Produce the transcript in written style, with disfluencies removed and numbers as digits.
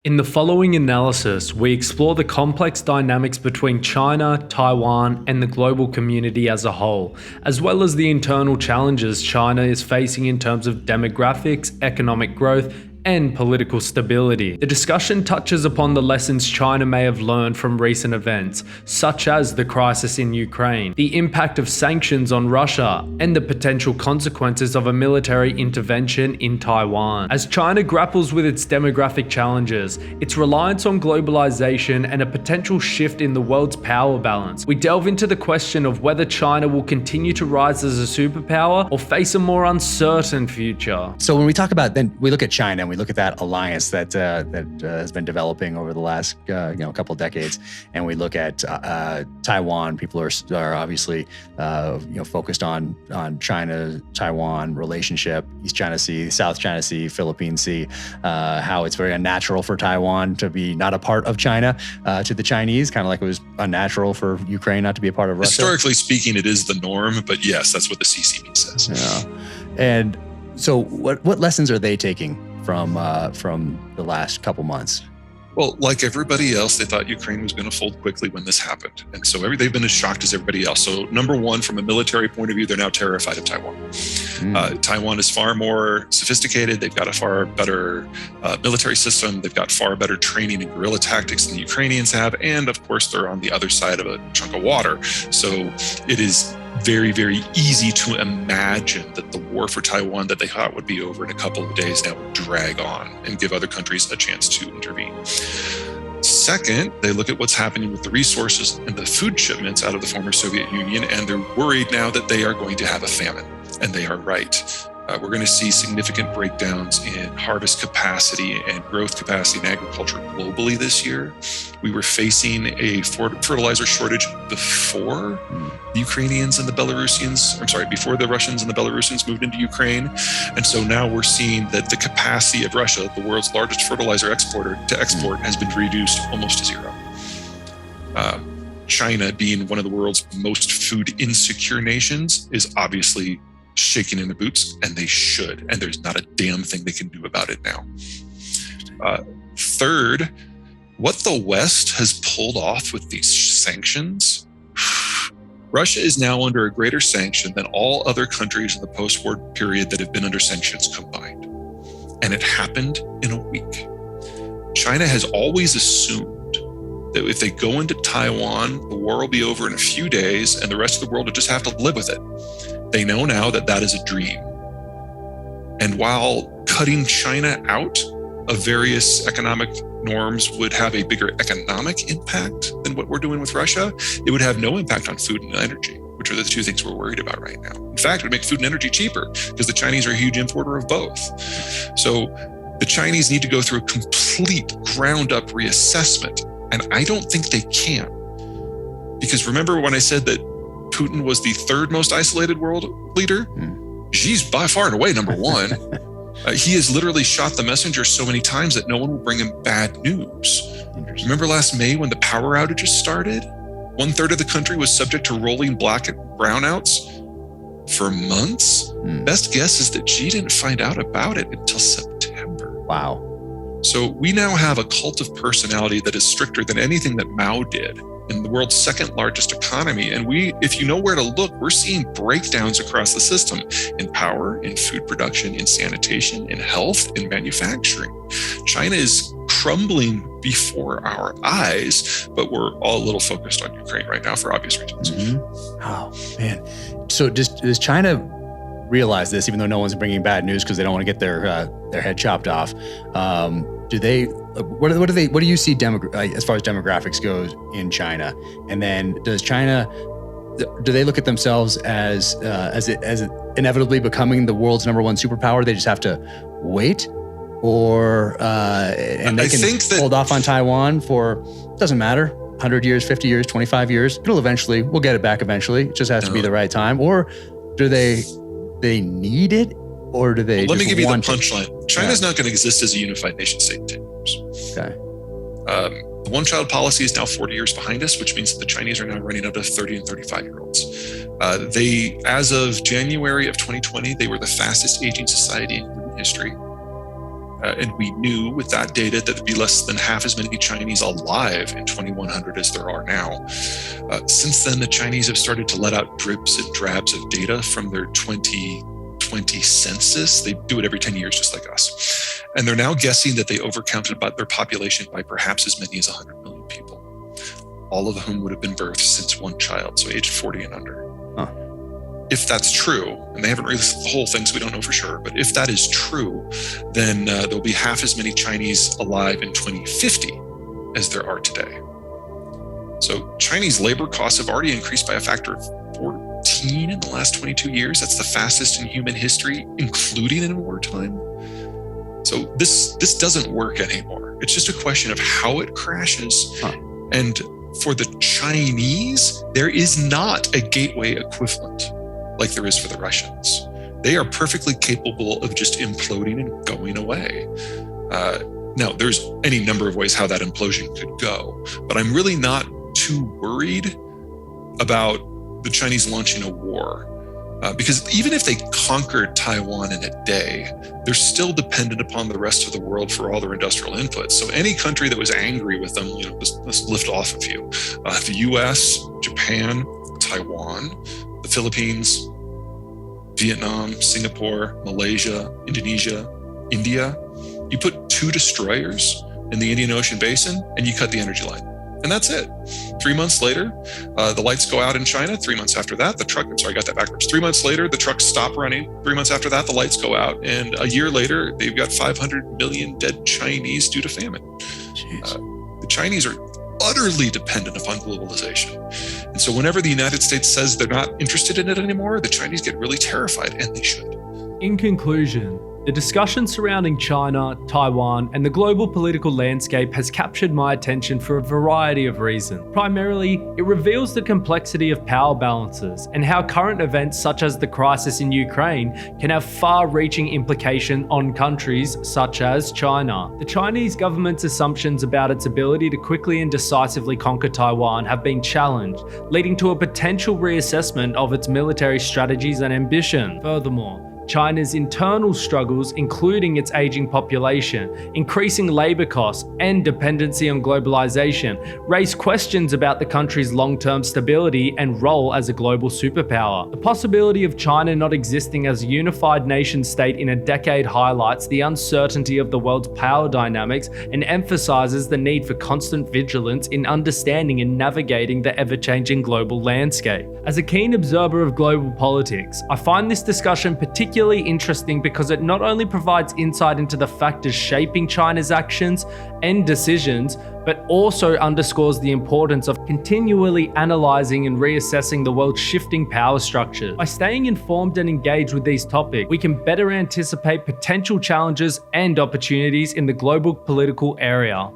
In the following analysis, we explore the complex dynamics between China, Taiwan, and the global community as a whole, as well as the internal challenges China is facing in terms of demographics, economic growth, and political stability. The discussion touches upon the lessons China may have learned from recent events, such as the crisis in Ukraine, the impact of sanctions on Russia, and the potential consequences of a military intervention in Taiwan. As China grapples with its demographic challenges, its reliance on globalization, and a potential shift in the world's power balance, we delve into the question of whether China will continue to rise as a superpower or face a more uncertain future. So when we talk about, then we look at China and we look at that alliance that has been developing over the last couple of decades, and we look at Taiwan. People are obviously focused on China-Taiwan relationship, East China Sea, South China Sea, Philippine Sea, how it's very unnatural for Taiwan to be not a part of China to the Chinese, kind of like it was unnatural for Ukraine not to be a part of Russia. Historically speaking, it is the norm, but yes, that's what the CCP says. Yeah. And so what lessons are they taking from the last couple months? Well, like everybody else, they thought Ukraine was going to fold quickly when this happened. And so they've been as shocked as everybody else. So number one, from a military point of view, they're now terrified of Taiwan. Taiwan is far more sophisticated. They've got a far better military system. They've got far better training and guerrilla tactics than the Ukrainians have. And of course, they're on the other side of a chunk of water. So it is very, very easy to imagine that the war for Taiwan that they thought would be over in a couple of days now will drag on and give other countries a chance to intervene. Second, they look at what's happening with the resources and the food shipments out of the former Soviet Union, and they're worried now that they are going to have a famine. And they are right. We're going to see significant breakdowns in harvest capacity and growth capacity in agriculture globally this year. We were facing a fertilizer shortage before the Ukrainians and the Belarusians, before the Russians and the Belarusians moved into Ukraine. And so now we're seeing that the capacity of Russia, the world's largest fertilizer exporter, to export has been reduced almost to zero. China, being one of the world's most food insecure nations, is obviously shaking in the boots, and they should. And there's not a damn thing they can do about it now. Third, what the West has pulled off with these sanctions, Russia is now under a greater sanction than all other countries in the post-war period that have been under sanctions combined. And it happened in a week. China has always assumed that if they go into Taiwan, the war will be over in a few days and the rest of the world will just have to live with it. They know now that that is a dream. And while cutting China out of various economic norms would have a bigger economic impact than what we're doing with Russia, it would have no impact on food and energy, which are the two things we're worried about right now. In fact, it would make food and energy cheaper because the Chinese are a huge importer of both. So the Chinese need to go through a complete ground-up reassessment, and I don't think they can. Because remember when I said that Putin was the third most isolated world leader? Xi's by far and away number one. He has literally shot the messenger so many times that no one will bring him bad news. Remember last May when the power outages started? 1/3 of the country was subject to rolling brownouts for months. Best guess is that Xi didn't find out about it until September. Wow. So we now have a cult of personality that is stricter than anything that Mao did in the world's second largest economy. And if you know where to look, we're seeing breakdowns across the system in power, in food production, in sanitation, in health, in manufacturing. China is crumbling before our eyes, but we're all a little focused on Ukraine right now for obvious reasons. Oh, man. So does China realize this, even though no one's bringing bad news because they don't want to get their head chopped off? What do you see as far as demographics goes in China? And then do they look at themselves as inevitably becoming the world's number one superpower? They just have to wait, and they can hold off on Taiwan for, doesn't matter, 100 years, 50 years, 25 years. We'll get it back eventually. It just has to be the right time. Or do they need it? Or do they? Let me give you the punchline. China's not going to exist as a unified nation state in 10 years. Okay. The one-child policy is now 40 years behind us, which means that the Chinese are now running out of 30 and 35-year-olds. As of January of 2020, they were the fastest aging society in human history. And we knew with that data that there'd be less than half as many Chinese alive in 2100 as there are now. Since then, the Chinese have started to let out dribs and drabs of data from their 2020 census. They do it every 10 years, just like us. And they're now guessing that they overcounted their population by perhaps as many as 100 million people, all of whom would have been birthed since one child, so aged 40 and under. Huh. If that's true, and they haven't released the whole thing, so we don't know for sure, but if that is true, then there'll be half as many Chinese alive in 2050 as there are today. So Chinese labor costs have already increased by a factor of 14 in the last 22 years. That's the fastest in human history, including in wartime. So this doesn't work anymore. It's just a question of how it crashes. Huh. And for the Chinese, there is not a gateway equivalent like there is for the Russians. They are perfectly capable of just imploding and going away. Now, there's any number of ways how that implosion could go, but I'm really not too worried about the Chinese launching a war. Because even if they conquered Taiwan in a day, they're still dependent upon the rest of the world for all their industrial inputs. So any country that was angry with them, let's lift off a few. The US, Japan, Taiwan, the Philippines, Vietnam, Singapore, Malaysia, Indonesia, India. You put 2 destroyers in the Indian Ocean basin and you cut the energy line. And that's it. 3 months later, the lights go out in China. 3 months after that, I got that backwards. 3 months later, the trucks stop running. 3 months after that, the lights go out. And a year later, they've got 500 million dead Chinese due to famine. The Chinese are utterly dependent upon globalization. And so whenever the United States says they're not interested in it anymore, the Chinese get really terrified, and they should. In conclusion, the discussion surrounding China, Taiwan, and the global political landscape has captured my attention for a variety of reasons. Primarily, it reveals the complexity of power balances and how current events such as the crisis in Ukraine can have far-reaching implications on countries such as China. The Chinese government's assumptions about its ability to quickly and decisively conquer Taiwan have been challenged, leading to a potential reassessment of its military strategies and ambition. Furthermore, China's internal struggles, including its aging population, increasing labor costs, and dependency on globalization, raise questions about the country's long-term stability and role as a global superpower. The possibility of China not existing as a unified nation-state in a decade highlights the uncertainty of the world's power dynamics and emphasizes the need for constant vigilance in understanding and navigating the ever-changing global landscape. As a keen observer of global politics, I find this discussion particularly interesting because it not only provides insight into the factors shaping China's actions and decisions, but also underscores the importance of continually analyzing and reassessing the world's shifting power structures. By staying informed and engaged with these topics, we can better anticipate potential challenges and opportunities in the global political area.